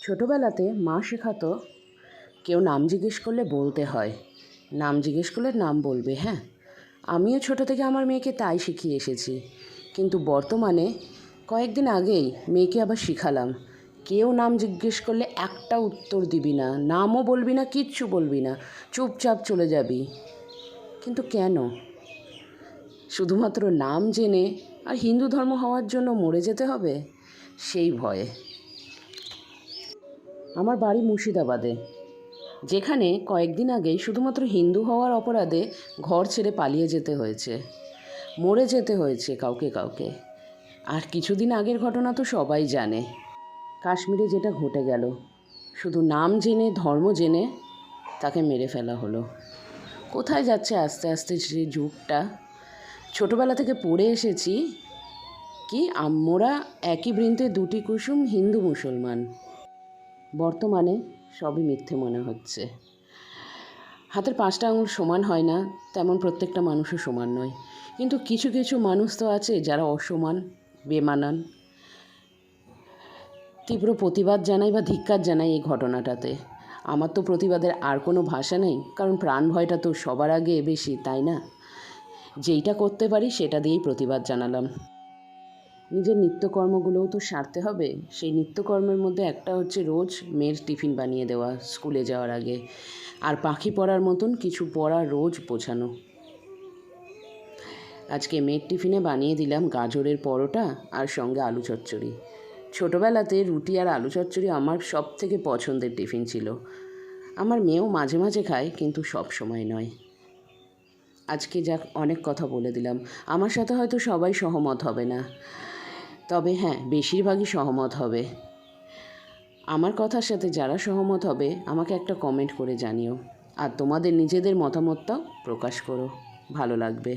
ছোটোবেলাতে মা শেখাতো কেউ নাম জিজ্ঞেস করলে বলতে হয়, নাম জিজ্ঞেস করলে নাম বলবে। হ্যাঁ, আমিও ছোটো থেকে আমার মেয়েকে তাই শিখিয়ে এসেছি। কিন্তু বর্তমানে কয়েকদিন আগেই মেয়েকে আবার শিখালাম, কেউ নাম জিজ্ঞেস করলে একটা উত্তর দিবি না, নামও বলবি না, কিচ্ছু বলবি না, চুপচাপ চলে যাবি। কিন্তু কেন? শুধুমাত্র নাম জেনে আর হিন্দু ধর্ম হওয়ার জন্য মরে যেতে হবে, সেই ভয়ে। আমার বাড়ি মুর্শিদাবাদে, যেখানে কয়েকদিন আগেই শুধুমাত্র হিন্দু হওয়ার অপরাধে ঘর ছেড়ে পালিয়ে যেতে হয়েছে, মরে যেতে হয়েছে কাউকে কাউকে। আর কিছুদিন আগের ঘটনা তো সবাই জানে, কাশ্মীরে যেটা ঘটে গেল। শুধু নাম জেনে, ধর্ম জেনে তাকে মেরে ফেলা হলো। কোথায় যাচ্ছে আস্তে আস্তে সে যুগটা? ছোটোবেলা থেকে পড়ে এসেছি কি আমরা একই বৃন্তে দুটি কুসুম, হিন্দু মুসলমান। বর্তমানে সবই মিথ্যে মনে হচ্ছে। হাতের 5টা আঙুল সমান হয় না, তেমন প্রত্যেকটা মানুষও সমান নয়। কিন্তু কিছু কিছু মানুষ তো আছে যারা অসমান, বেমানান। তীব্র প্রতিবাদ জানাই বা ধিক্কার জানাই এই ঘটনাটাতে। আমার তো প্রতিবাদের আর কোনো ভাষা নেই, কারণ প্রাণ ভয়টা তো সবার আগে বেশি, তাই না? যেইটা করতে পারি সেটা দিয়েই প্রতিবাদ জানালাম। নিজের নিত্যকর্মগুলোও তো সারতে হবে। সেই নিত্যকর্মের মধ্যে একটা হচ্ছে রোজ মেয়ের টিফিন বানিয়ে দেওয়া স্কুলে যাওয়ার আগে, আর পাখি পড়ার মতন কিছু পড়া রোজ বোঝানো। আজকে মেয়ের টিফিনে বানিয়ে দিলাম গাজরের পরোটা আর সঙ্গে আলু চচ্চড়ি। ছোটোবেলাতে রুটি আর আলু চচ্চড়ি আমার সব থেকে পছন্দের টিফিন ছিল। আমার মেয়েও মাঝে মাঝে খায়, কিন্তু সব সময় নয়। আজকে যাক, অনেক কথা বলে দিলাম। আমার সাথে হয়তো সবাই সহমত হবে না, তবে হ্যাঁ, বেশিরভাগই সহমত হবে। আমার কথার সাথে যারা সহমত হবে আমাকে একটা কমেন্ট করে জানিও, আর তোমাদের নিজেদের মতামতটাও প্রকাশ করো, ভালো লাগবে।